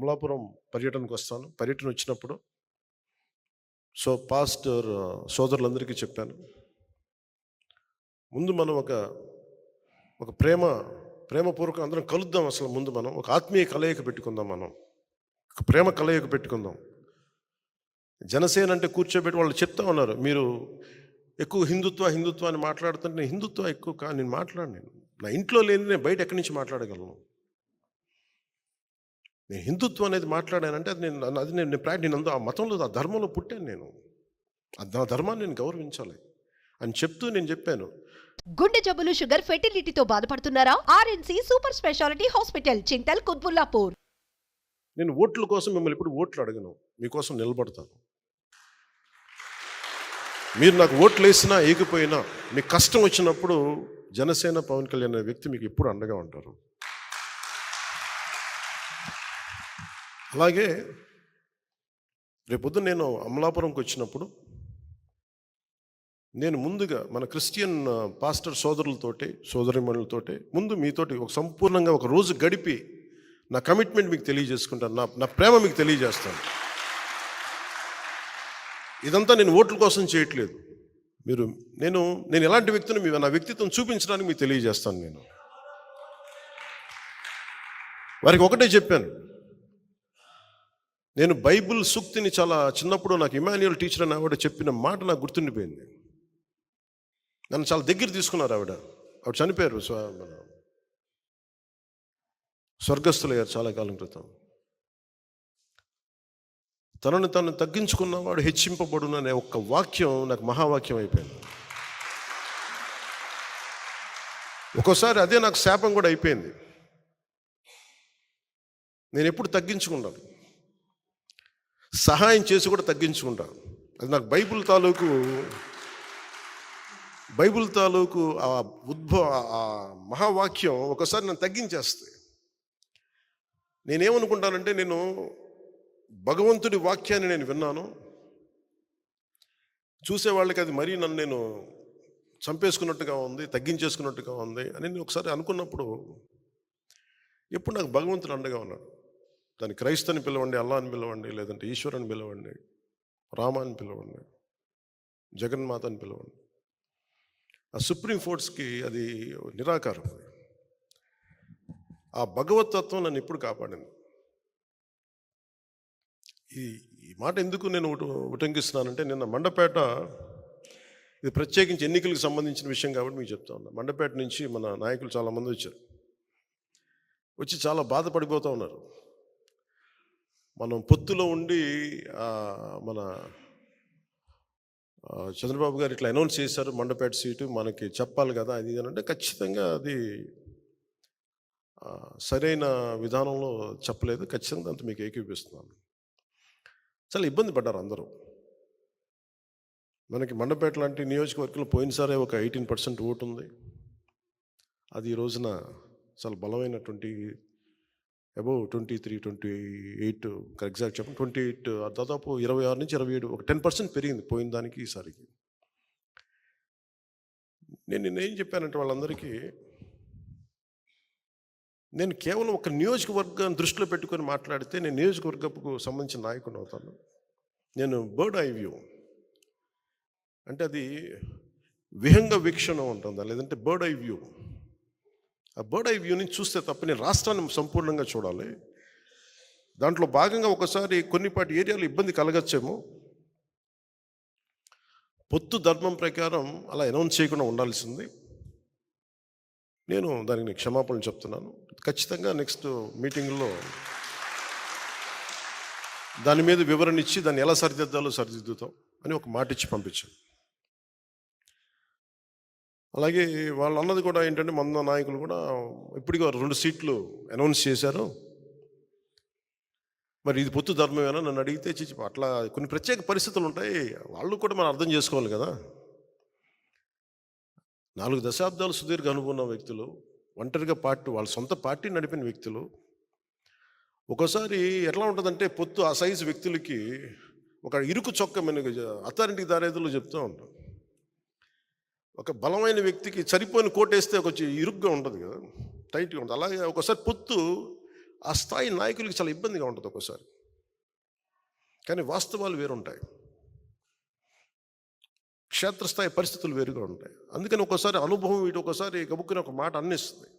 అమలాపురం పర్యటనకు వస్తాను. పర్యటన వచ్చినప్పుడు పాస్టర్ సోదరులందరికీ చెప్పాను. ముందు మనం ఒక ఒక ప్రేమపూర్వక అందరం కలుద్దాం. అసలు ముందు మనం ఒక ఆత్మీయ కలయిక పెట్టుకుందాం. మనం ఒక ప్రేమ కలయిక పెట్టుకుందాం. జనసేన అంటే కూర్చోబెట్టి వాళ్ళు చెప్తా ఉన్నారు, మీరు ఎక్కువ హిందుత్వ అని మాట్లాడుతుంటే నేను హిందుత్వ ఎక్కువ నేను మాట్లాడను. నా ఇంట్లో లేని నేను బయట ఎక్కడి నుంచి మాట్లాడగలను? నేను హిందుత్వం అనేది మాట్లాడానంటే నేను ఆ మతంలో ఆ ధర్మంలో పుట్టాను. నేను ఆ ధర్మాన్ని నేను గౌరవించాలి అని చెప్తూ నేను చెప్పాను. గుండె జబ్బులు, షుగర్, ఫెర్టిలిటీతో బాధపడుతున్నారా? ఆర్ఎన్సి super speciality hospital, Chintal, Quthbullapur. నేను ఓట్ల కోసం మిమ్మల్ని ఇప్పుడు ఓట్లు అడగను, మీకోసం నిలబడతాను. మీరు నాకు ఓట్లు వేసినా ఏగిపోయినా మీకు కష్టం వచ్చినప్పుడు జనసేన పవన్ కళ్యాణ్ అనే వ్యక్తి మీకు ఎప్పుడు అండగా ఉంటారు. అలాగే రేపొద్దు నేను అమలాపురంకి వచ్చినప్పుడు నేను ముందుగా మన క్రిస్టియన్ పాస్టర్ సోదరులతోటి సోదరిమణులతోటి ముందు మీతోటి ఒక సంపూర్ణంగా ఒక రోజు గడిపి నా కమిట్మెంట్ మీకు తెలియజేసుకుంటాను, నా ప్రేమ మీకు తెలియజేస్తాను. ఇదంతా నేను ఓట్ల కోసం చేయట్లేదు. నేను ఎలాంటి వ్యక్తిని నా వ్యక్తిత్వం చూపించడానికి మీకు తెలియజేస్తాను. నేను వారికి ఒకటే చెప్పాను. నేను బైబిల్ సూక్తిని చాలా చిన్నప్పుడు నాకు ఇమాన్యుయల్ టీచర్ అని ఆవిడ చెప్పిన మాట నాకు గుర్తుండిపోయింది. నన్ను చాలా దగ్గర తీసుకున్నారు. ఆవిడ చనిపోయారు, స్వర్గస్థులయ్యారు చాలా కాలం క్రితం. తనను తను తగ్గించుకున్నవాడు హెచ్చింపబడును అనే ఒక్క వాక్యం నాకు మహావాక్యం అయిపోయింది. ఒక్కోసారి అదే నాకు శాపం కూడా అయిపోయింది. నేను ఎప్పుడు తగ్గించుకున్నాను, సహాయం చేసి కూడా తగ్గించుకుంటాను. అది నాకు బైబిల్ తాలూకు ఆ మహావాక్యం ఒకసారి నన్ను తగ్గించేస్తాయి. నేనేమనుకుంటానంటే, నేను భగవంతుడి వాక్యాన్ని నేను విన్నాను, చూసేవాళ్ళకి అది మరీ నన్ను నేను చంపేసుకున్నట్టుగా ఉంది, తగ్గించేసుకున్నట్టుగా ఉంది అని నేను ఒకసారి అనుకున్నప్పుడు, ఎప్పుడు నాకు భగవంతుడు అండగా ఉన్నాడు. దాన్ని క్రైస్తని పిలవండి, అల్లా అని పిలవండి, లేదంటే ఈశ్వరుని పిలవండి, రామాని పిలవండి, జగన్మాత అని పిలవండి. ఆ సుప్రీం ఫోర్స్కి అది నిరాకారం. ఆ భగవతత్వం నన్ను ఎప్పుడు కాపాడింది. ఈ మాట ఎందుకు నేను ఉటంకిస్తున్నానంటే, నిన్న మండపేట, ఇది ప్రత్యేకించి ఎన్నికలకు సంబంధించిన విషయం కాబట్టి మీకు చెప్తా ఉన్నా. మండపేట నుంచి మన నాయకులు చాలామంది వచ్చి చాలా బాధపడిపోతూ ఉన్నారు. మనం పొత్తులో ఉండి మన చంద్రబాబు గారు ఇట్లా అనౌన్స్ చేశారు, మండపేట సీటు మనకి చెప్పాలి కదా అది అంటే, ఖచ్చితంగా అది సరైన విధానంలో చెప్పలేదు. ఖచ్చితంగా అంత మీకు ఏకీపిస్తున్నాను. చాలా ఇబ్బంది పడ్డారు అందరూ. మనకి మండపేట లాంటి నియోజకవర్గంలో పోయినసారే ఒక 18% ఓటు ఉంది. అది ఈ రోజున చాలా బలమైన అబౌవ్ 23, 28 ఎగ్జాక్ట్ చెప్పండి 28, దాదాపు 26 నుంచి 27, ఒక 10% పెరిగింది పోయిన దానికి ఈసారికి. నేనేం చెప్పానంటే వాళ్ళందరికీ, నేను కేవలం ఒక నియోజకవర్గాన్ని దృష్టిలో పెట్టుకొని మాట్లాడితే నేను నియోజకవర్గపు సంబంధించిన నాయకుడు అవుతాను. నేను బర్డ్ ఐ వ్యూ అంటే అది విహంగ వీక్షణ ఉంటుంది, లేదంటే బర్డ్ ఐ వ్యూ. ఆ బర్డ్ ఐ వ్యూ నుంచి చూస్తే తప్ప నేను రాష్ట్రాన్ని సంపూర్ణంగా చూడాలి. దాంట్లో భాగంగా ఒకసారి కొన్నిపాటి ఏరియాలో ఇబ్బంది కలగచ్చేమో, పొత్తు ధర్మం ప్రకారం అలా అనౌన్స్ చేయకుండా ఉండాల్సింది. నేను దానికి క్షమాపణలు చెప్తున్నాను. ఖచ్చితంగా నెక్స్ట్ మీటింగ్లో దాని మీద వివరణ ఇచ్చి దాన్ని ఎలా సరిదిద్దుతాం అని ఒక మాట ఇచ్చి పంపించాను. అలాగే వాళ్ళు అన్నది కూడా ఏంటంటే, మన నాయకులు కూడా ఇప్పటికీ 2 సీట్లు అనౌన్స్ చేశారు, మరి ఇది పొత్తు ధర్మమేనా నన్ను అడిగితే అట్లా కొన్ని ప్రత్యేక పరిస్థితులు ఉంటాయి, వాళ్ళు కూడా మనం అర్థం చేసుకోవాలి కదా. 4 దశాబ్దాలు సుదీర్ఘ అనుకున్న వ్యక్తులు, ఒంటరిగా వాళ్ళ సొంత పార్టీ నడిపిన వ్యక్తులు, ఒక్కోసారి ఎట్లా ఉంటుందంటే, పొత్తు ఆ సైజు వ్యక్తులకి ఒక ఇరుకు చొక్క అత్తారింటికి దారేదులో చెప్తూ ఉంటాం. ఒక బలమైన వ్యక్తికి సరిపోయిన కోటేస్తే కొంచెం ఇరుగ్గా ఉంటుంది కదా, టైట్గా ఉంటుంది. అలాగే ఒకసారి పొత్తు ఆ స్థాయి నాయకులకి చాలా ఇబ్బందిగా ఉంటుంది ఒక్కోసారి. కానీ వాస్తవాలు వేరుంటాయి, క్షేత్రస్థాయి పరిస్థితులు వేరుగా ఉంటాయి. అందుకని ఒక్కోసారి అనుభవం ఇటు ఒక్కోసారి గబుక్కుని ఒక మాట అన్నిస్తుంది.